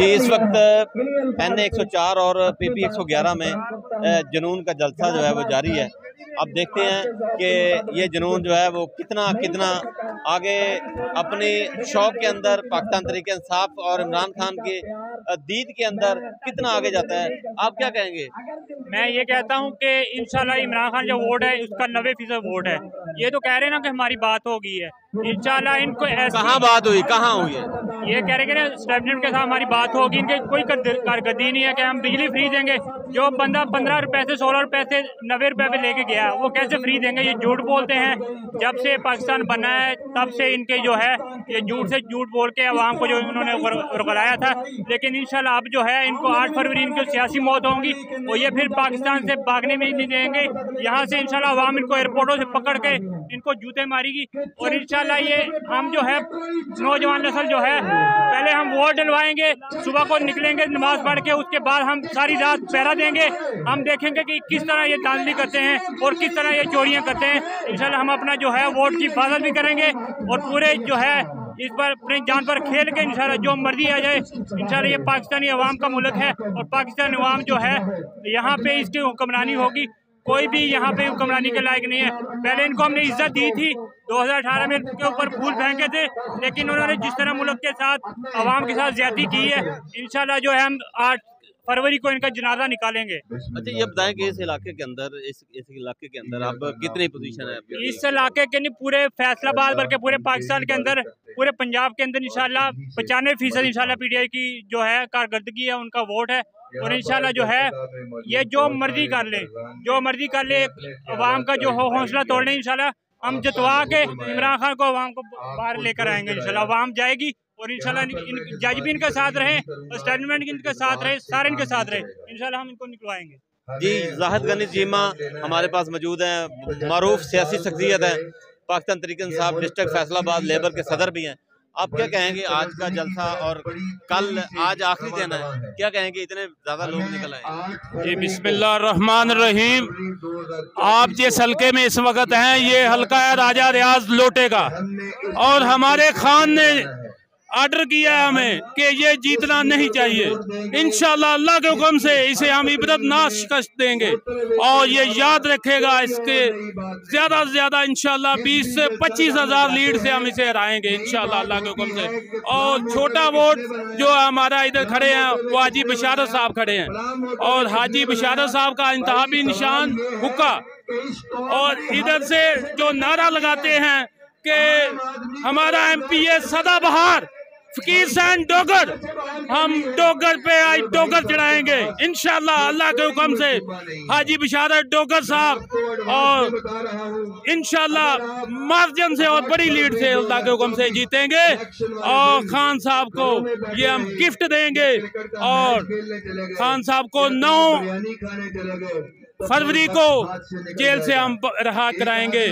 जी, इस वक्त NA 104 और PP 111 में जुनून का जलसा जो है वो जारी है। अब देखते हैं कि ये जुनून जो है वो कितना आगे अपनी शौक के अंदर पाकिस्तान तहरीक इंसाफ और इमरान खान की दीद के अंदर कितना आगे जाता है। आप क्या कहेंगे? मैं ये कहता हूँ कि इंशाल्लाह इमरान खान जो वोट है उसका 90% वोट है। ये तो कह रहे हैं ना कि हमारी बात हो गई है, इंशाल्लाह इनको कहाँ बात हुई, कहाँ हुई है? ये कह रहे हैं ना स्टैब्लिशमेंट के साथ हमारी बात होगी। इनके कोई कारकर्दगी नहीं है कि हम बिजली फ्री देंगे। जो बंदा 15 रुपए से 16 रुपए से 90 रुपए पे लेके गया वो कैसे फ्री देंगे? ये झूठ बोलते हैं। जब से पाकिस्तान बना है तब से इनके जो है ये झूठ बोल के अवाम को जो इन्होंने उरगलाया था। लेकिन इंशाल्लाह अब जो है इनको 8 फरवरी इनकी सियासी मौत होंगी और ये फिर पाकिस्तान से भागने में नहीं देंगे। यहाँ से इंशाल्लाह अवाम इनको एयरपोर्टों से पकड़ के इनको जूते मारेगी और इंशाल्लाह ये हम जो है नौजवान नस्ल जो है पहले हम वोट डलवाएंगे, सुबह को निकलेंगे नमाज पढ़ के, उसके बाद हम सारी रात पहरा देंगे। हम देखेंगे कि किस तरह ये धांधली करते हैं और किस तरह ये चोरियां करते हैं। इंशाल्लाह हम अपना जो है वोट की हिफाजत भी करेंगे और पूरे जो है इस पर अपनी जान पर खेल के इंशाल्लाह जो मर्जी आ जाए। इंशाल्लाह ये पाकिस्तानी अवाम का मुल्क है और पाकिस्तानी अवाम जो है यहाँ पे इसकी हुक्मरानी होगी। कोई भी यहाँ पे हुक्मरानी के लायक नहीं है। पहले इनको हमने इज्जत दी थी, 2018 में इनके ऊपर फूल फेंके थे, लेकिन उन्होंने जिस तरह मुल्क के साथ अवाम के साथ ज्यादती की है, इंशाल्लाह जो है हम 8 फरवरी को इनका जनाजा निकालेंगे। अच्छा, ये बताएं कि इस इलाके के अंदर इस इलाके के अंदर अब कितनी पोजीशन है आपकी? इस इलाके के नहीं पूरे फैसलाबाद बल्कि पूरे पाकिस्तान के अंदर, पूरे पंजाब के अंदर इंशाल्लाह 95% इंशाल्लाह PTI की जो है कारकर्दगी है, उनका वोट है। और इंशाल्लाह जो है ये जो मर्जी कर ले अवाम का जो हौसला तोड़ने इंशाल्लाह हम जितवा के इमरान खान को अवाम को बाहर लेकर आएंगे। इंशाल्लाह अवाम जाएगी और इंशाल्लाह जज भी इनके साथ रहे, स्टेटमेंट इनके साथ रहे, सारे इनके साथ रहे, इंशाल्लाह हम इनको निकलवाएंगे। जी, जाहिद गनी चीमा हमारे पास मौजूद हैं, मारूफ सियासी शख्सियत है, पाकिस्तान तहरीक इंसाफ डिस्ट्रिक्ट फैसलाबाद लेबर के सदर भी हैं। आप क्या कहेंगे आज का जलसा और कल आज आखिरी दिन है, क्या कहेंगे इतने ज्यादा लोग निकल आए? जी, बिस्मिल्लाहिर्रहमानिर्रहीम। आप जिस हल्के में इस वक्त हैं ये हल्का है राजा रियाज लोटे का, और हमारे खान ने ऑर्डर किया है हमें कि ये जीतना नहीं चाहिए। इंशाल्लाह अल्लाह के हुक्म से इसे हम इबरत ना शिकस्त देंगे और ये याद रखेगा। इसके ज्यादा से ज्यादा इंशाल्लाह 20 से 25 हज़ार लीड से हम इसे हराएंगे इंशाल्लाह अल्लाह के हुक्म से। और छोटा वोट जो हमारा इधर खड़े हैं वो हाजी बशारत साहब खड़े हैं, और हाजी बशारत साहब का इंतहाबी निशान हुक्का, और इधर से जो नारा लगाते हैं कि हमारा MP है सदाबहार फकीर हुसैन डोगर, हम डोगर पे आज डोगर चढ़ाएंगे इंशाल्लाह अल्लाह के हुक्म से। हाजी बशारत डोगर साहब और इंशाल्लाह मार्जिन से और बड़ी लीड से अल्लाह के हुक्म से जीतेंगे, और खान साहब को ये हम गिफ्ट देंगे, और खान साहब को 9 फरवरी को जेल से हम रहा कराएंगे।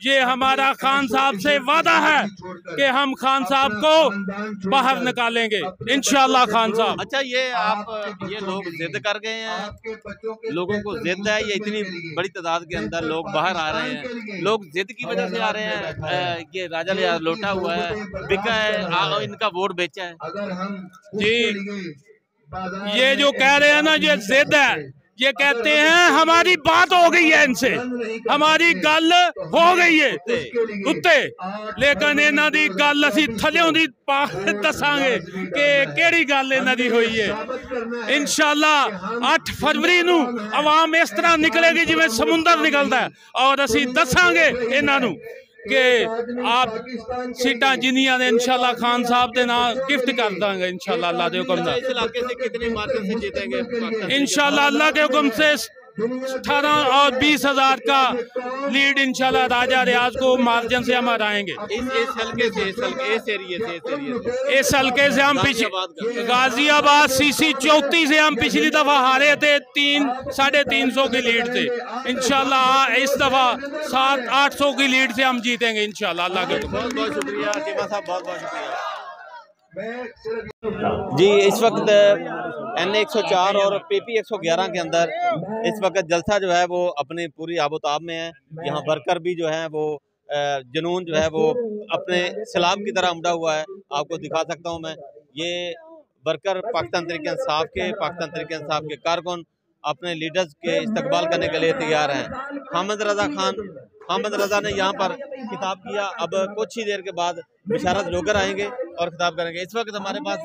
ये हमारा खान साहब से वादा है कि हम खान साहब को बाहर निकालेंगे इंशाल्लाह खान साहब। अच्छा, ये लोग जिद कर गए हैं, लोगों को जिद है, ये इतनी बड़ी तादाद के अंदर लोग बाहर आ रहे हैं, लोग जिद की वजह से आ रहे हैं। ये राजा लिया लोटा हुआ है, बिका है, इनका वोट बेचा है। जी, ये जो कह रहे हैं ना ये जिद है, ये कहते हैं हमारी बात हो गई है इनसे, हमारी गल हो गई है उत्ते, लेकिन इन्हां दी गल असीं थल्लों दी दसांगे कि केड़ी गल इन्हां दी होई है। इंशाल्लाह 8 फरवरी नूं अवाम इस तरह निकलेगी जिवें समुंदर निकलदा है, और असीं दसांगे इन्हां नूं कि आप सीटां जिन्नियां ने इंशाल्लाह खान साहब के नाम गिफ्ट कर देंगे इंशाल्लाह अल्लाह के हुक्म से। इस इलाके से कितने मार्जिन से जीतेंगे? इंशाल्लाह अल्लाह के हुक्म से 18 और 20 हज़ार का लीड इंशाल्लाह राजा रियाज को मार्जिन से हम हराएंगे। इस हल्के से इस हल्के से हम गाजियाबाद CC 34 से हम पिछली दफा हारे थे 350 की लीड से। इंशाल्लाह इस दफा 700-800 की लीड से हम जीतेंगे इंशाल्लाह अल्लाह के। बहुत बहुत शुक्रिया चीमा साहब, बहुत बहुत शुक्रिया। जी, इस वक्त NA 104 और PP 111 के अंदर इस वक्त जलसा जो है वो अपनी पूरी आबोताब में है। यहाँ वर्कर भी जो है वो जुनून जो है वो अपने सलाम की तरह उमड़ा हुआ है। आपको दिखा सकता हूँ मैं, ये वर्कर पाकिस्तान तहरीक इंसाफ के कारकुन अपने लीडर्स के इस्तकबाल करने के लिए तैयार हैं। हामिद रज़ा ने यहाँ पर खिताब किया। अब कुछ ही देर के बाद बिशारत जोगर आएंगे और खिताब करेंगे। इस वक्त हमारे पास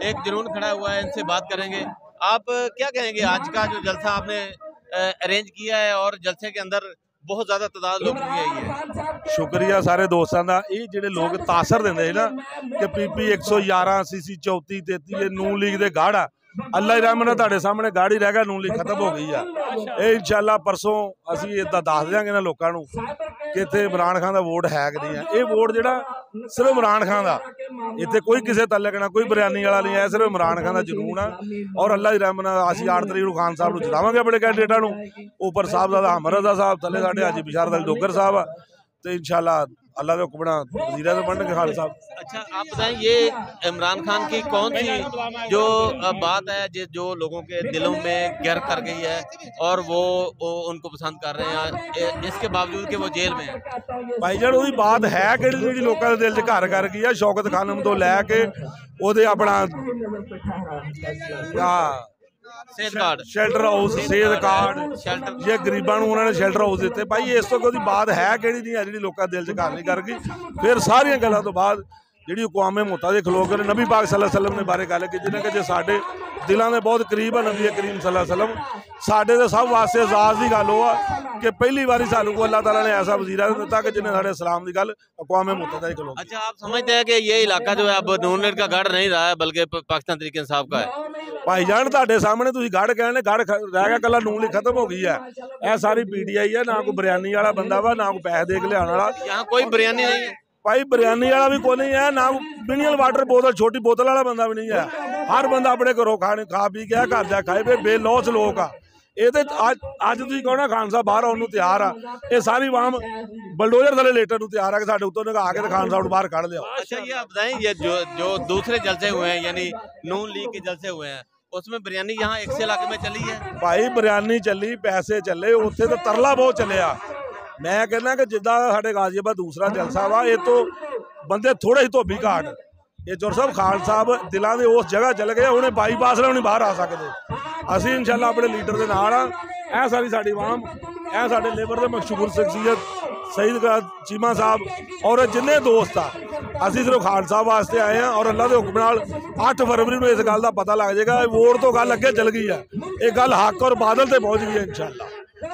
एक जुनून खड़ा हुआ है, इनसे बात करेंगे। आप क्या कहेंगे, आज का जो जलसा आपने अरेंज किया है और जलसे के अंदर बहुत ज्यादा तादाद लोगों की आई है? शुक्रिया सारे दोस्तों का। ये जिहड़े लोग तासर देंदे ना कि पीपी 111 सीसी 34 33 नून लीग दे गाड़ आ, अल्लाह ही रहम नाल तुहाडे सामने गाड़ी रह गया, नून लीग खत्म हो गई है। ये इंशाअल्लाह परसों असीं इदां दस देंगे ना लोगों को कि इत्थे इमरान खान का वोट है कि नहीं है। ये वोट जिहड़ा सिर्फ इमरान खान का, इत्थे कोई किसी तलक ना, कोई बरियानी वाला नहीं है, सिर्फ इमरान खान का जुनून है। और अल्लाह ही रहम नाल असीं 8 तरीक नूं खान साहब नूं जितावांगे अपने कैंडिडेटां नूं। उपर साहबजादा हामिद रज़ा साहब, थल्ले साडे हाजी बिशारत अली डोगर साहब आ, तो इंशाअल्लाह अल्लाह के हुक्म नाल वज़ीर आज़म बनणगे खान साहब। अच्छा, आप बताएं, ये इमरान खान की कौन सी जो बात है जो लोगों के दिलों में गिर कर गई है और वो उनको पसंद कर रहे हैं इसके बावजूद कि वो जेल में है? भाईजान ਉਹਦੀ ਬਾਤ ਹੈ ਕਿਹੜੀ ਜਿਹੜੀ ਲੋਕਾਂ ਦੇ ਦਿਲ 'ਚ ਘਰ ਕਰ ਗਈ ਆ। ਸ਼ੌਕਤ ਖਾਨਮ ਤੋਂ ਲੈ ਕੇ ਉਹਦੇ ਆਪਣਾ शेल्टर हाउस, सेहत कार्ड, जे गरीबों उन्होंने शेल्टर हाउस दिते। भाई इस तो कोई बात है कि नहीं है जी लोगों दिल च घर नहीं कर गई। फिर सारिया गलों तो बाद जी अकवामे मुता के खलो कर नबी पाक सल्लल्लाहु अलैहि वसल्लम ने बारे गल की जिन्हें कि जो साढ़े दिलों के बहुत करीब है नबी करीम सल्लल्लाहु अलैहि वसल्लम, साढ़े तो सब वास्ते एजाज की गल हो कि पहली बारी सानू को अल्लाह ताला ने ऐसा वजीरा दिता कि जिन्हें साढ़े इस्लाम की गल अकवामे मुता के खलो। अच्छा, आप समझते हैं कि ये इलाका जो है अब नून लीग का गढ़ नहीं रहा है बल्कि पाकिस्तान तहरीक इंसाफ का है? भाईजान तुहाडे सामने तुसीं गढ़ कहने, गढ़ रह गया कला नून लीग खत्म हो गई है। यह सारी पीटीआई है, ना कोई बिरयानी वाला बंदा वा, ना कोई पैसे दे के लियाने वाला। यहाँ कोई बिरयानी नहीं है भाई, बिरयानी वाला भी कोई नहीं है, ना मिनरल वाटर बोतल छोटी बोतल वाला बंदा भी नहीं है। हर बंदा अपने घरों खा पी के घर जा खाए पे बेलौस लोग आ। ये अज तुसीं कहो ना खान साहब बाहर आउण नूं तैयार आ, ये सारी आवाम बलडोजर थले लेटन नूं तैयार है कि साडे उत्तों नगा के खान साहब बाहर कढ़ लिया। अच्छा, ये आप बताएं, ये जो दूसरे जलसे हुए हैं यानी नून लीग के जलसे हुए हैं, उसमें बिरयानी यहाँ एक से इलाके में चली है? भाई बिरयानी चली, पैसे चले, उत्थे तो तरला बहुत चलिया। मैं कहना कि जिदा साडे गाजीआबाद दूसरा जलसा वा, ये तो बंदे थोड़े ही धोबी घाट, ये जोर साहब खान साहब दिलों के उस जगह चले गए, उन्हें बाईपास ने नहीं बाहर आ सकते। असीं इंशाअल्लाह अपने लीडर के नाल आ। सारी साडी आवाम, ए साडे लेबर के मशहूर शख्सियत सईद चीमा साहब और जिन्ने दोस्त आ, असीं सिर्फ खान साहब वास्ते आए हैं। और अल्लाह के हुक्म नाल 8 फरवरी को इस गल का पता लग जाएगा। वोट तो गल अगे चल गई है, ये गल हक और बादल से पहुँच गई है। इंशाअल्लाह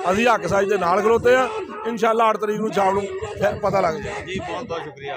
असीं हक साज के नाल खलोते हैं। इंशाअल्लाह 8 तरीक को शाम को पता लग जाएगा। जी, बहुत बहुत शुक्रिया।